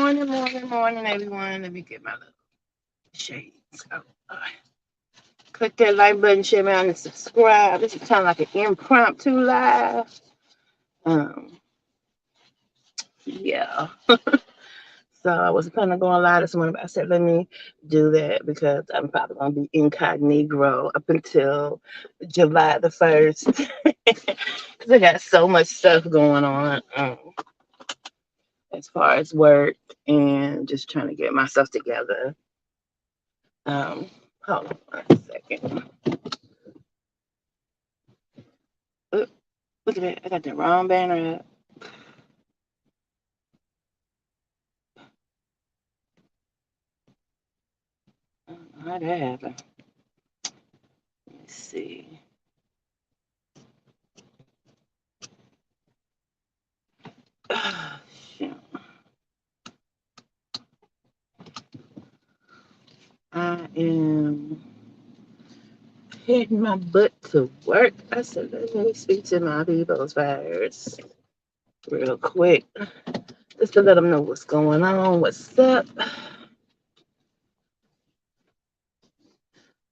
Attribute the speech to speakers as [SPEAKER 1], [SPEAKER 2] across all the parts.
[SPEAKER 1] Morning, everyone. Let me get my little shades. Oh, click that like button, share me out, and subscribe. This is kind of like an impromptu live. Um, yeah. So I was planning on going live this morning, but I said let me do that because I'm probably gonna be incognito up until July the 1st. Because I got so much stuff going on as far as work and just trying to get myself together. Um, Hold on 1 second. Oop, look at that. I got the wrong banner up. I don't know how that happened. Let's see. Oh, shoot. I am heading my butt to work. I said, let me speak to my people's first real quick. Just to let them know what's going on, what's up.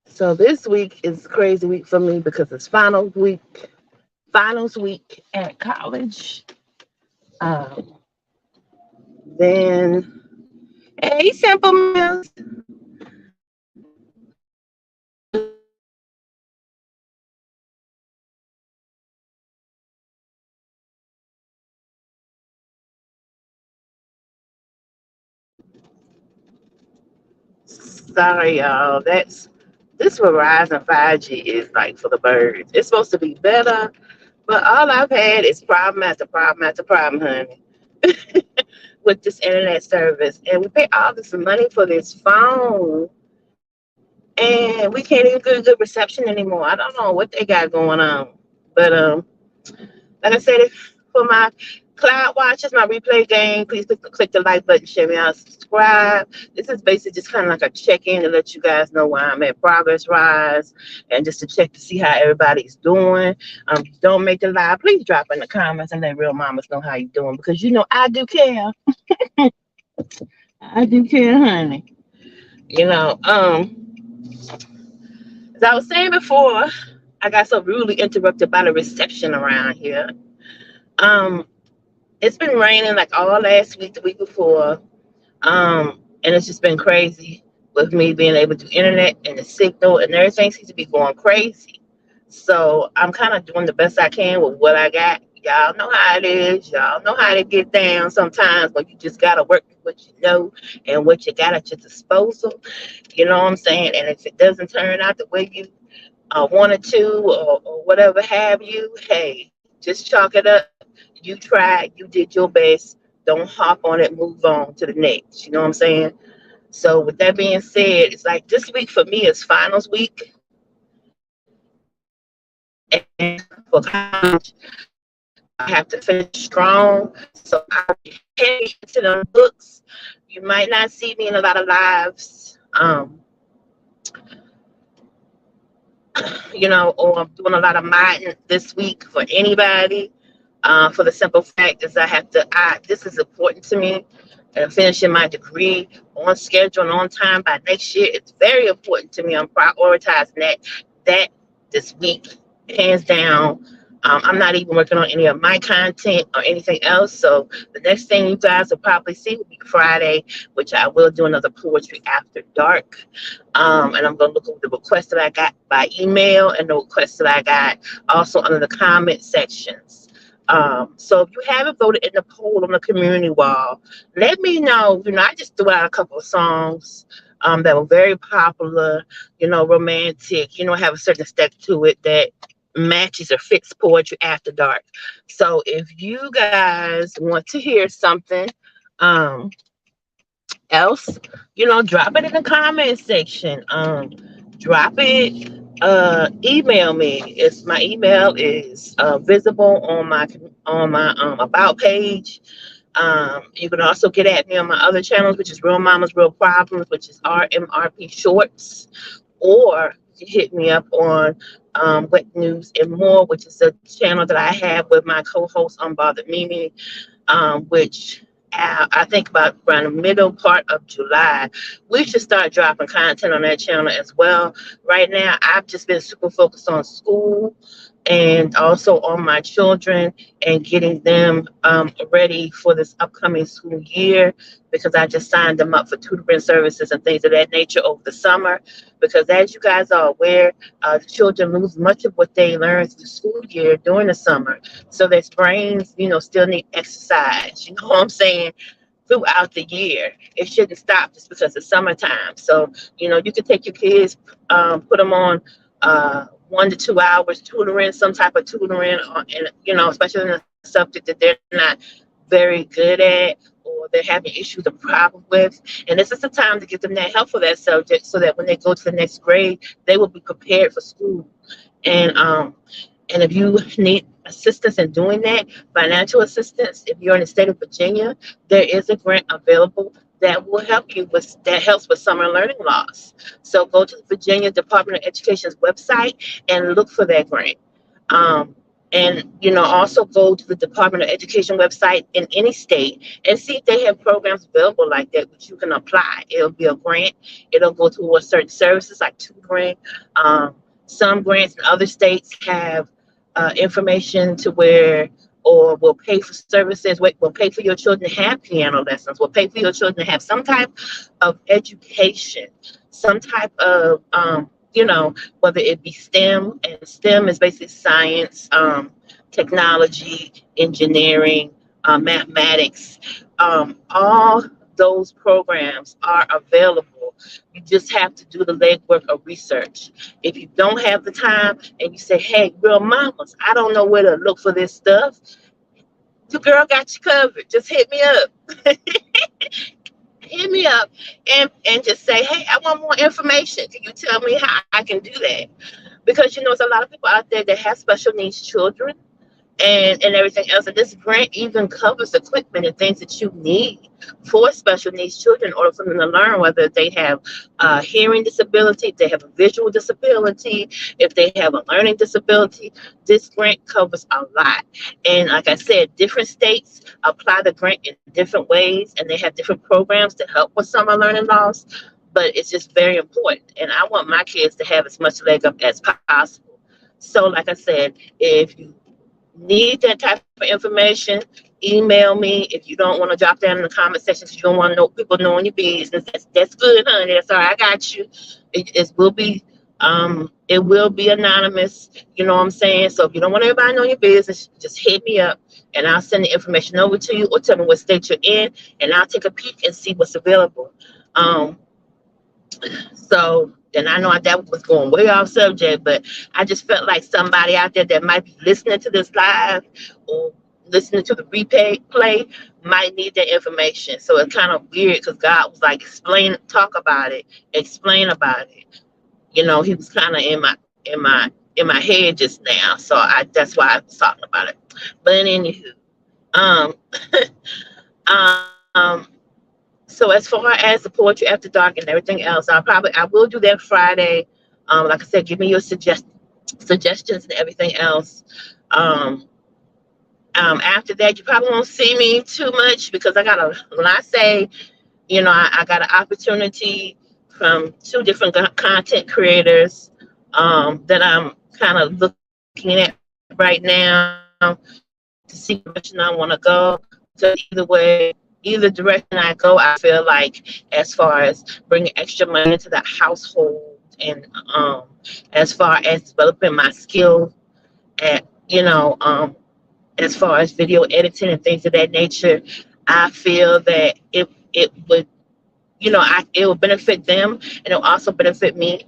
[SPEAKER 1] So this week is a crazy week for me because it's finals week at college. Um, then, hey, Simple Mills. Sorry, y'all. This Verizon 5G is like for the birds. It's supposed to be better, but all I've had is problem after problem after problem, honey, with this internet service. And we pay all this money for this phone, and we can't even get a good reception anymore. I don't know what they got going on, but like I said, for my cloud watchers, my replay game, please click the like button, share me out, subscribe. This is basically just kind of like a check-in to let you guys know where I'm at progress rise and just to check to see how everybody's doing. Don't make the live. Please drop in the comments and let real mamas know how you're doing because you know I do care. I do care, honey. You know, as I was saying before, I got so rudely interrupted by the reception around here. Um, it's been raining like all last week, the week before. And it's just been crazy with me being able to do internet and the signal and everything seems to be going crazy. So I'm kind of doing the best I can with what I got. Y'all know how it is. Y'all know how to get down sometimes, but you just gotta work with what you know and what you got at your disposal. You know what I'm saying? And if it doesn't turn out the way you wanted to or whatever have you, hey, just chalk it up. You tried, you did your best. Don't hop on it, move on to the next. You know what I'm saying? So with that being said, it's like this week for me is finals week. And for college, I have to finish strong. So I'll be heavy into the books. You might not see me in a lot of lives. Or I'm doing a lot of modding this week for anybody. For the simple fact is this is important to me. Finishing my degree on schedule and on time by next year. It's very important to me. I'm prioritizing that this week, hands down. I'm not even working on any of my content or anything else. So the next thing you guys will probably see will be Friday, which I will do another poetry after dark. And I'm going to look over the requests that I got by email and the requests that I got also under the comment sections. So if you haven't voted in the poll on the community wall, let me know. I just threw out a couple of songs that were very popular, romantic, have a certain step to it that matches or fits poetry after dark. So if you guys want to hear something um, else, drop it in the comment section. Drop it. Email me. My email is visible on my about page. You can also get at me on my other channels, which is Real Mamas, Real Problems, which is RMRP Shorts, or you hit me up on Wet News and More, which is a channel that I have with my co-host Unbothered Mimi, which I think about around the middle part of July, we should start dropping content on that channel as well. Right now, I've just been super focused on school and also on my children and getting them ready for this upcoming school year, because I just signed them up for tutoring services and things of that nature over the summer. Because as you guys are aware, the children lose much of what they learn through the school year during the summer. So their brains, still need exercise. You know what I'm saying? Throughout the year, it shouldn't stop just because it's summertime. So you can take your kids, put them on 1 to 2 hours tutoring, some type of tutoring, and especially in a subject that they're not very good at, or they're having issues or problems with. And this is the time to give them that help for that subject, so that when they go to the next grade, they will be prepared for school. And if you need assistance in doing that, financial assistance, if you're in the state of Virginia, there is a grant available that will help you that helps with summer learning loss. So go to the Virginia Department of Education's website and look for that grant. And also go to the Department of Education website in any state and see if they have programs available like that, which you can apply. It'll be a grant. It'll go towards certain services like tutoring. Some grants in other states have information to where, or will pay for services, will pay for your children to have piano lessons, will pay for your children to have some type of education, some type of, whether it be STEM, and STEM is basically science, technology, engineering, mathematics. All those programs are available. You just have to do the legwork of research. If you don't have the time and you say, hey, real mamas, I don't know where to look for this stuff, your girl got you covered. Just hit me up. Hit me up and just say, hey, I want more information. Can you tell me how I can do that? Because, there's a lot of people out there that have special needs children and everything else. And this grant even covers equipment and things that you need for special needs children in order for them to learn, whether they have a hearing disability, if they have a visual disability, if they have a learning disability. This grant covers a lot. And like I said, different states apply the grant in different ways, and they have different programs to help with summer learning loss. But it's just very important. And I want my kids to have as much leg up as possible. So like I said, if you need that type of information, email me. If you don't want to drop down in the comment section because you don't want to know people knowing your business, that's good, honey. That's all right. I got you. It will be anonymous. You know what I'm saying? So if you don't want everybody to know your business, just hit me up and I'll send the information over to you, or tell me what state you're in, and I'll take a peek and see what's available. So, and I know that was going way off subject, but I just felt like somebody out there that might be listening to this live or listening to the replay might need that information. So it's kind of weird because God was like, explain about it. He was kind of in my head just now. So that's why I was talking about it. But anywho, um, um, so as far as the poetry after dark and everything else, I will do that Friday. Like I said, give me your suggestions and everything else. After that, you probably won't see me too much because when I say, I got an opportunity from 2 different content creators that I'm kind of looking at right now to see the direction I want to go. So either direction I go, I feel like as far as bringing extra money into the household, and as far as developing my skill at, as far as video editing and things of that nature, I feel that it would, it will benefit them, and it will also benefit me.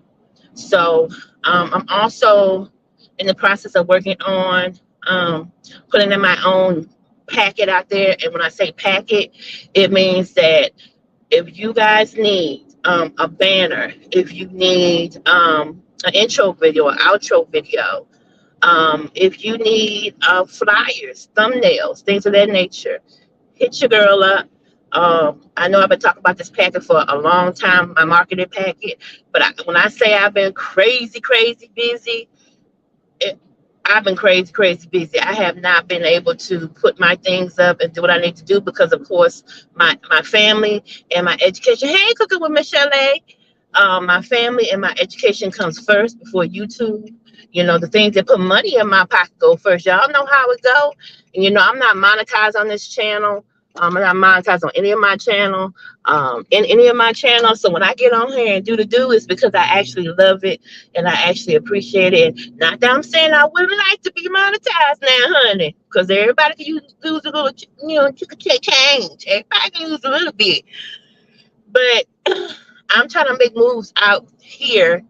[SPEAKER 1] So I'm also in the process of working on putting in my own packet out there. And when I say packet, it means that if you guys need a banner, if you need an intro video, an outro video, if you need flyers, thumbnails, things of that nature, hit your girl up. I know I've been talking about this packet for a long time, my marketing packet, but when I say I've been crazy busy, I've been crazy, crazy busy. I have not been able to put my things up and do what I need to do because, of course, my family and my education. Hey, Cooking with Michelle A. My family and my education comes first before YouTube. You know, the things that put money in my pocket go first. Y'all know how it go. And, you know, I'm not monetized on this channel. I'm not monetized on any of my channel, in any of my channels. So when I get on here and do the do, it's because I actually love it and I actually appreciate it. Not that I'm saying I wouldn't like to be monetized now, honey, because everybody can use a little, you know, change. Everybody can use a little bit. But I'm trying to make moves out here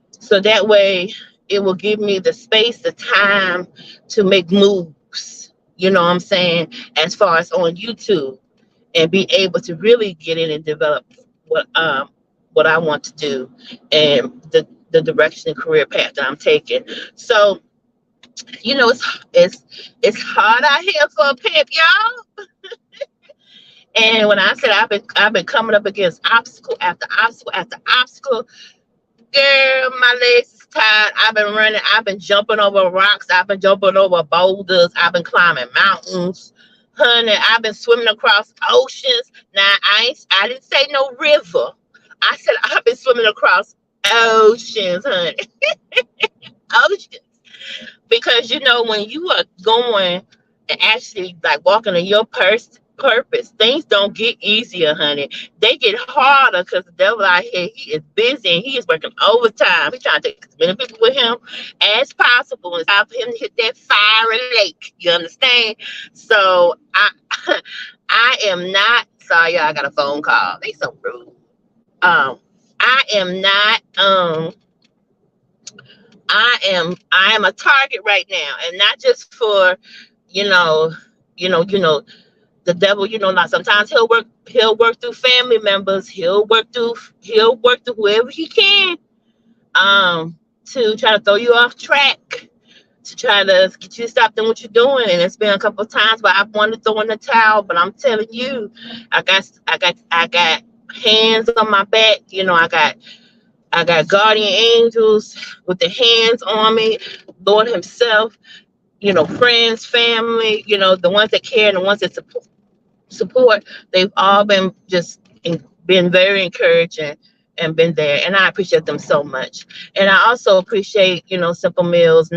[SPEAKER 1] so that way it will give me the space, the time to make moves. You know what I'm saying? As far as on YouTube and be able to really get in and develop what I want to do and the direction and career path that I'm taking. So, you know, it's hard out here for a pimp, y'all. And when I said I've been coming up against obstacle after obstacle after obstacle, girl, my legs is tired. I've been running. I've been jumping over rocks. I've been jumping over boulders. I've been climbing mountains. Honey, I've been swimming across oceans. Now, I didn't say no river. I said I've been swimming across oceans, honey. Oceans. Because, you know, when you are going and actually like walking in your purpose, things don't get easier, honey. They get harder because the devil out here, he is busy and he is working overtime. He's trying to take as many people with him as possible. It's time for him to hit that fiery lake. You understand? So I am not sorry, y'all. I got a phone call. They so rude. I am not I am a target right now, and not just for you know, the devil. You know, like sometimes he'll work through family members. He'll work through whoever he can, to try to throw you off track, to try to get you to stop doing what you're doing. And it's been a couple of times where I've wanted to throw in the towel, but I'm telling you, I got hands on my back. You know, I got guardian angels with the hands on me, Lord Himself, you know, friends, family, you know, the ones that care and the ones that support. They've all been been very encouraging and been there. And I appreciate them so much. And I also appreciate, you know, Simple Meals.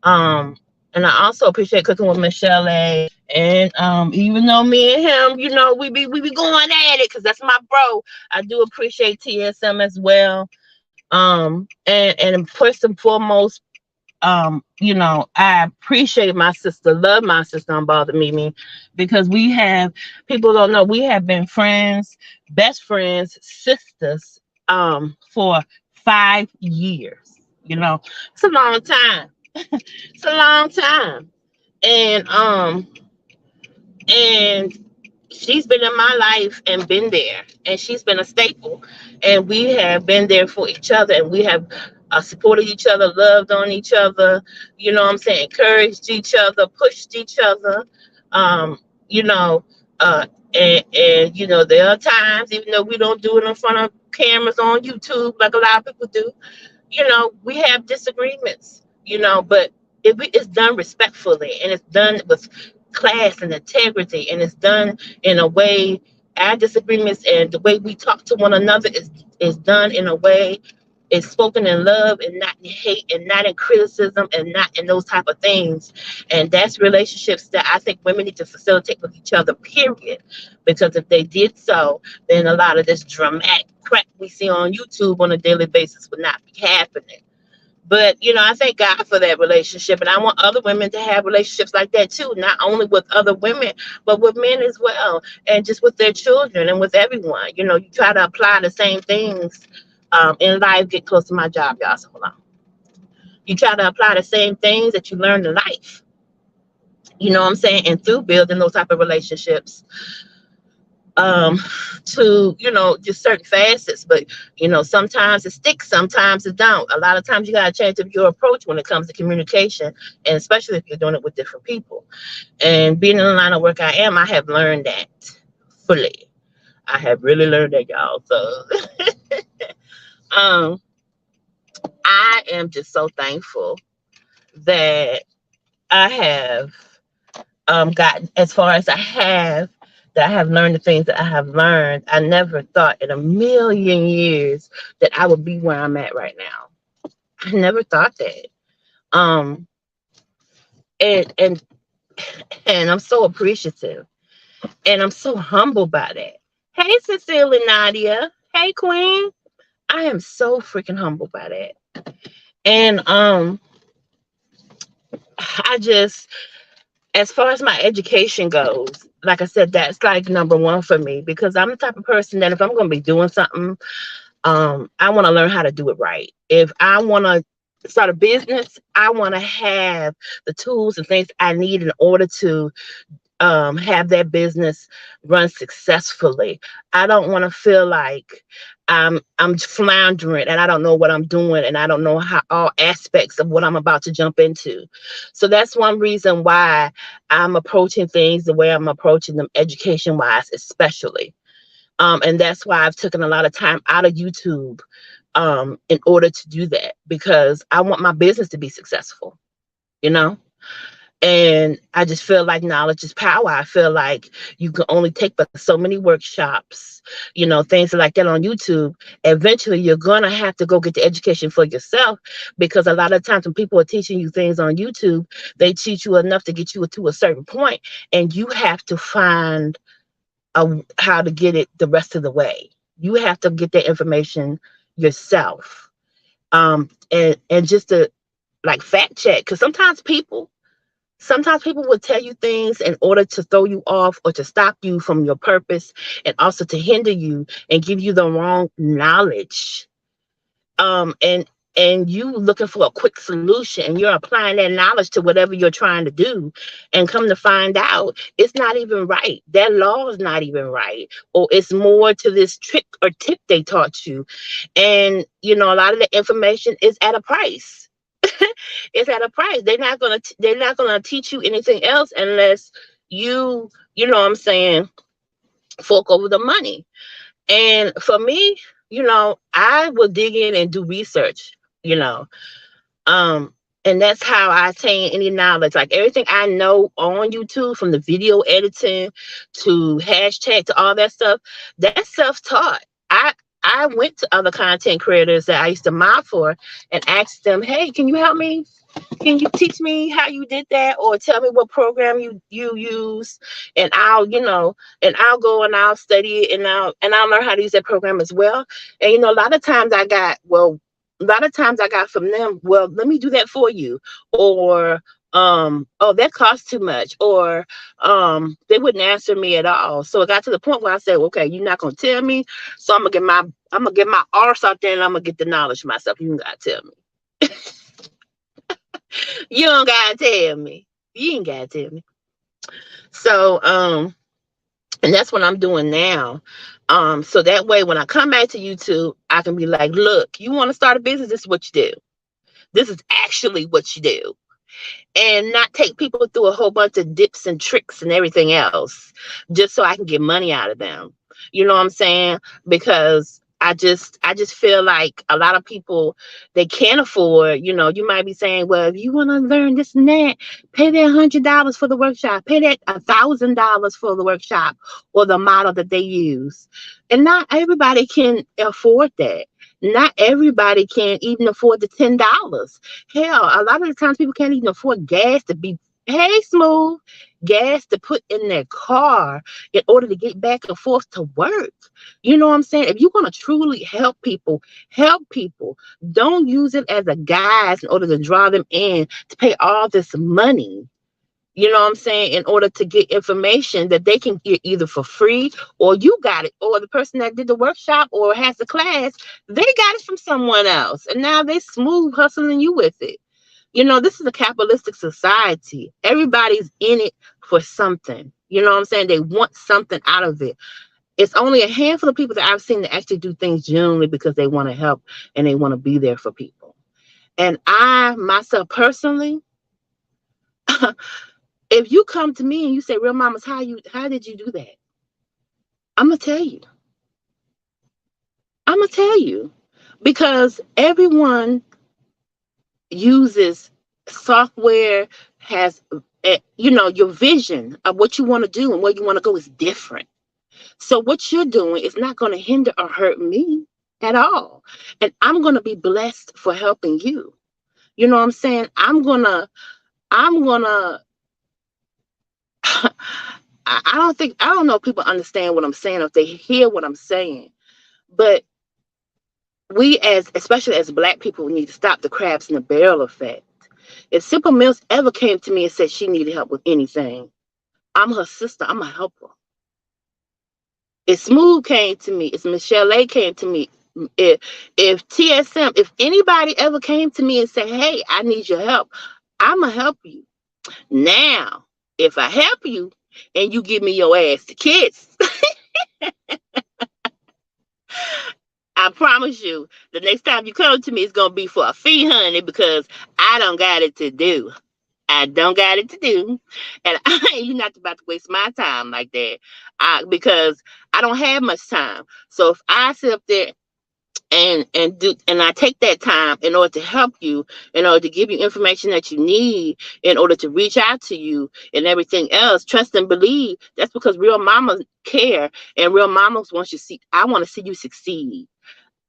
[SPEAKER 1] Um and I also appreciate Cooking with Michelle A. And even though me and him, you know, we be going at it because that's my bro. I do appreciate TSM as well. And first and foremost, you know, I appreciate my sister, love my sister Unbothered Mimi, because people don't know, we have been friends, best friends, sisters, for 5 years. You know, it's a long time. It's a long time. And she's been in my life and been there, and she's been a staple, and we have been there for each other, and we have supported each other, loved on each other, you know what I'm saying, encouraged each other, pushed each other, um, you know, and you know, there are times, even though we don't do it in front of cameras on YouTube like a lot of people do, you know, we have disagreements, you know, but it's done respectfully, and it's done with class and integrity, and it's done in a way, our disagreements and the way we talk to one another is done in a way, is spoken in love and not in hate and not in criticism and not in those type of things. And that's relationships that I think women need to facilitate with each other, period. Because if they did so, then a lot of this dramatic crap we see on YouTube on a daily basis would not be happening. But, you know, I thank God for that relationship. And I want other women to have relationships like that too, not only with other women, but with men as well. And just with their children and with everyone. You know, you try to apply the same things in life. Get close to my job, y'all. So hold on. You try to apply the same things that you learned in life. You know what I'm saying? And through building those type of relationships, to, you know, just certain facets. But, you know, sometimes it sticks, sometimes it don't. A lot of times you got to change up your approach when it comes to communication, and especially if you're doing it with different people. And being in the line of work I am, I have learned that fully. I have really learned that, y'all. So um I am just so thankful that I have gotten as far as I have, that I have learned the things that I have learned. I never thought in a million years that I would be where I'm at right now. I never thought that. Um, and and I'm so appreciative, and I'm so humbled by that. Hey, Cecilia, Nadia. Hey, Queen. I am so freaking humbled by that. And I just, as far as my education goes, like I said, that's like number one for me, because I'm the type of person that if I'm going to be doing something, I want to learn how to do it right. If I want to start a business, I want to have the tools and things I need in order to have that business run successfully. I don't want to feel like I'm floundering and I don't know what I'm doing and I don't know how all aspects of what I'm about to jump into. So that's one reason why I'm approaching things the way I'm approaching them, education wise, especially. And that's why I've taken a lot of time out of YouTube in order to do that, because I want my business to be successful, you know? And I just feel like knowledge is power. I feel like you can only take but so many workshops, things like that on YouTube. Eventually, you're going to have to go get the education for yourself, because a lot of times when people are teaching you things on YouTube, they teach you enough to get you to a certain point, and you have to find how to get it the rest of the way. You have to get that information yourself. And just to like fact check, because sometimes people will tell you things in order to throw you off or to stop you from your purpose, and also to hinder you and give you the wrong knowledge. And you looking for a quick solution, and you're applying that knowledge to whatever you're trying to do, and come to find out it's not even right. That law is not even right, or it's more to this trick or tip they taught you. And a lot of the information is at a price. It's at a price. They're not gonna teach you anything else unless you know what I'm saying, fork over the money. And for me, I will dig in and do research, you know. Um, and that's how I attain any knowledge. Like everything I know on YouTube, from the video editing to hashtag to all that stuff, that's self-taught. I went to other content creators that I used to mob for and asked them, hey, can you help me? Can you teach me how you did that, or tell me what program you use? And I'll go and I'll study it, and I'll learn how to use that program as well. And a lot of times I got from them, well, let me do that for you. Or oh, that costs too much. Or they wouldn't answer me at all. So it got to the point where I said, okay, you're not gonna tell me, so I'm gonna get my arse out there, and I'm gonna get the knowledge myself. You ain't gotta tell me. You don't gotta tell me. You ain't gotta tell me. So and that's what I'm doing now. So that way when I come back to YouTube, I can be like, look, you want to start a business, this is what you do. This is actually what you do. And not take people through a whole bunch of dips and tricks and everything else just so I can get money out of them. You know what I'm saying? Because I just feel like a lot of people, they can't afford, you might be saying, well, if you want to learn this and that, pay that $100 for the workshop, pay that $1,000 for the workshop, or the model that they use. And not everybody can afford that. Not everybody can even afford the $10. Hell, a lot of the times people can't even afford gas to be, hey, Smooth, gas to put in their car in order to get back and forth to work. You know what I'm saying? If you're going to truly help people, help people. Don't use it as a guise in order to draw them in to pay all this money. You know what I'm saying? In order to get information that they can get either for free, or you got it, or the person that did the workshop or has the class, they got it from someone else. And now they smooth hustling you with it. This is a capitalistic society. Everybody's in it for something. You know what I'm saying? They want something out of it. It's only a handful of people that I've seen that actually do things genuinely because they want to help and they want to be there for people. And I, myself personally, if you come to me and you say, Real Mamas, how did you do that? I'm gonna tell you. I'm gonna tell you. Because everyone uses software has, your vision of what you want to do and where you want to go is different. So what you're doing is not going to hinder or hurt me at all. And I'm going to be blessed for helping you. You know what I'm saying? I'm gonna I don't know if people understand what I'm saying, or if they hear what I'm saying, but we, especially as Black people, we need to stop the crabs in the barrel effect. If Simple Mills ever came to me and said she needed help with anything, I'm her sister. I'm a helper. If Smooth came to me, if Michelle A came to me, if TSM, if anybody ever came to me and said, "Hey, I need your help," I'ma help you. Now, if I help you and you give me your ass to kiss, I promise you, the next time you come to me, it's gonna be for a fee, honey, because I don't got it to do. I don't got it to do, and you're not about to waste my time like that, because I don't have much time. So if I sit up there and I take that time in order to help you, in order to give you information that you need, in order to reach out to you and everything else, trust and believe. That's because real mamas care, and real mamas want you to see. I want to see you succeed.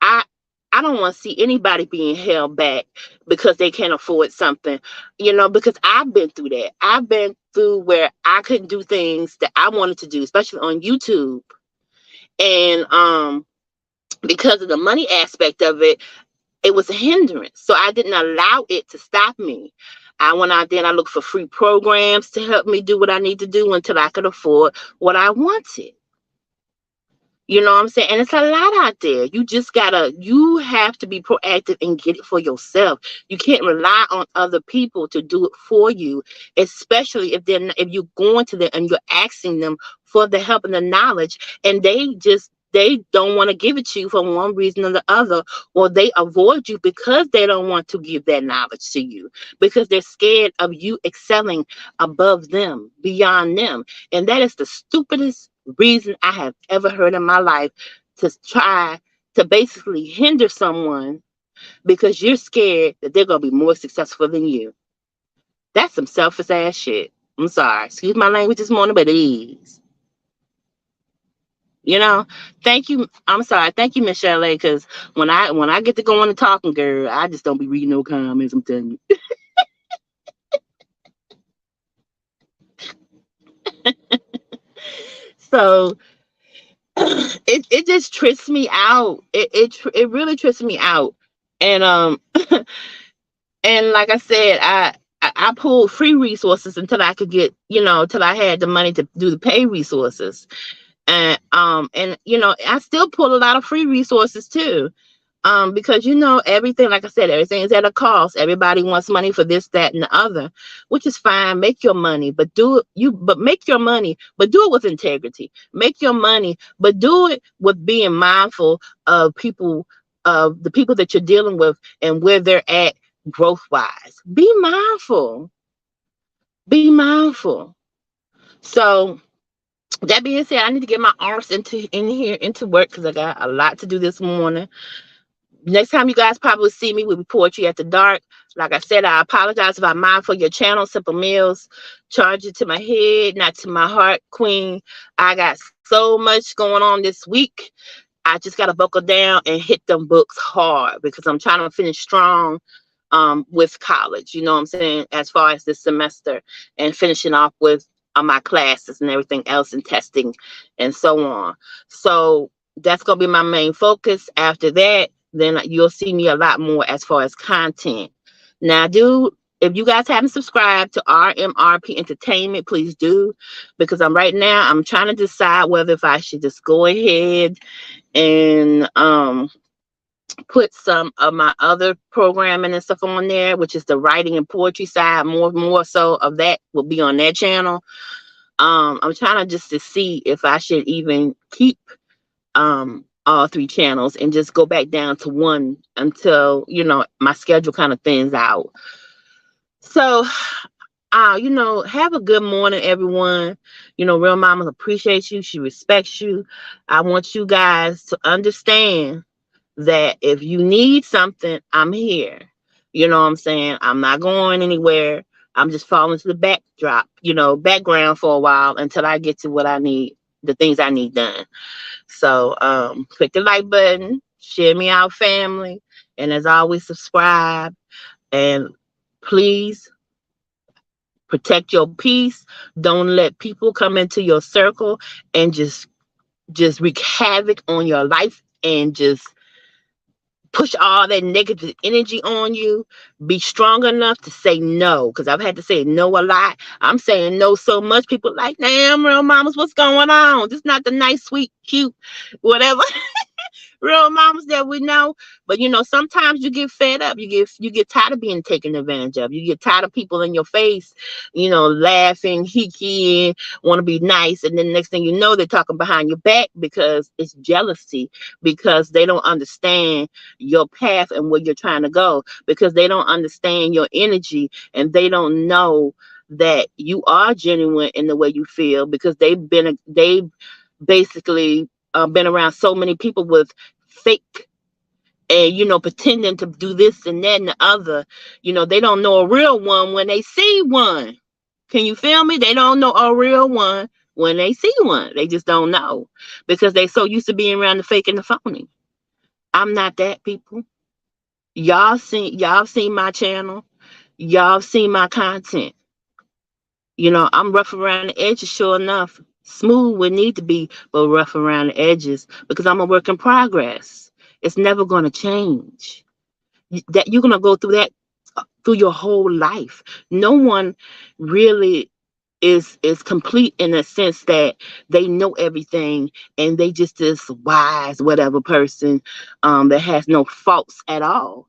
[SPEAKER 1] I I don't want to see anybody being held back because they can't afford something, because I've been through that. I've been through where I couldn't do things that I wanted to do, especially on YouTube. And because of the money aspect of it, it was a hindrance. So I didn't allow it to stop me. I went out there and I looked for free programs to help me do what I need to do until I could afford what I wanted. You know what I'm saying? And it's a lot out there. You have to be proactive and get it for yourself. You can't rely on other people to do it for you, especially if you're going to them and you're asking them for the help and the knowledge, and they don't want to give it to you for one reason or the other, or they avoid you because they don't want to give that knowledge to you, because they're scared of you excelling above them, beyond them. And that is the stupidest reason I have ever heard in my life, to try to basically hinder someone because you're scared that they're going to be more successful than you. That's some selfish ass shit. I'm sorry. Excuse my language this morning, but it is. You know, thank you. I'm sorry. Thank you, Michelle A. Because when I get to going and talking, girl, I just don't be reading no comments. I'm telling you. So it just trips me out. It really trips me out. And and like I said, I pulled free resources until I could get, till I had the money to do the pay resources. And I still pull a lot of free resources too. Because everything, like I said, everything is at a cost. Everybody wants money for this, that, and the other, which is fine. Make your money, but make your money, but do it with integrity. Make your money, but do it with being mindful of the people that you're dealing with and where they're at growth wise. Be mindful. Be mindful. So that being said, I need to get my arms into work because I got a lot to do this morning. Next time you guys probably see me will be Poetry After Dark. Like I said, I apologize if I'm mindful of your channel, Simple Mills. Charge it to my head, not to my heart, Queen. I got so much going on this week. I just got to buckle down and hit them books hard because I'm trying to finish strong with college. You know what I'm saying? As far as this semester, and finishing off with my classes and everything else, and testing and so on. So that's going to be my main focus. After that, then you'll see me a lot more as far as content. Now, if you guys haven't subscribed to RMRP Entertainment, please do, because I'm trying to decide whether if I should just go ahead and put some of my other programming and stuff on there, which is the writing and poetry side. More so of that will be on that channel. I'm trying to see if I should even keep all three channels and just go back down to one until my schedule kind of thins out. So have a good morning, everyone. Real Mama appreciates you. She respects you. I want you guys to understand that if you need something, I'm here. You know what I'm saying? I'm not going anywhere. I'm just falling to the background for a while until I get to what I need, the things I need done. So click the like button, share me out, family. And as always, subscribe. And please protect your peace. Don't let people come into your circle and just wreak havoc on your life and just push all that negative energy on you. Be strong enough to say no, because I've had to say no a lot. I'm saying no so much. People like, damn, real mamas, what's going on? This is not the nice, sweet, cute, whatever real mamas that we know. But sometimes you get fed up. You get tired of being taken advantage of. You get tired of people in your face, laughing, hiki, want to be nice, and then next thing you know, they're talking behind your back because it's jealousy, because they don't understand your path and where you're trying to go, because they don't understand your energy, and they don't know that you are genuine in the way you feel, because they've basically been around so many people with fake and pretending to do this and that and the other. They don't know a real one when they see one. Can you feel me? They don't know a real one when they see one. They just don't know, because they so used to being around the fake and the phony. I'm not that, people. Y'all seen my channel. Y'all seen my content. I'm rough around the edges, sure enough. Smooth would need to be, but rough around the edges, because I'm a work in progress. It's never going to change. That you're going to go through that through your whole life. No one really is complete in a sense that they know everything and they just this wise whatever person that has no faults at all.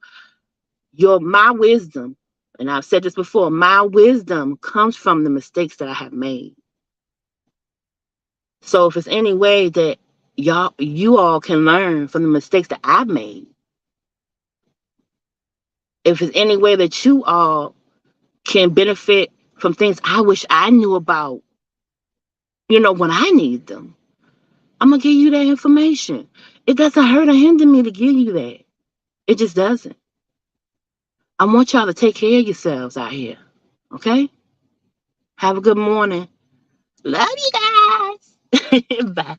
[SPEAKER 1] My wisdom, and I've said this before, my wisdom comes from the mistakes that I have made. So if it's any way that you all can learn from the mistakes that I've made, if it's any way that you all can benefit from things I wish I knew about, when I need them, I'm gonna give you that information. It doesn't hurt or hinder me to give you that. It just doesn't. I want y'all to take care of yourselves out here. Okay? Have a good morning. Love you guys. Bye.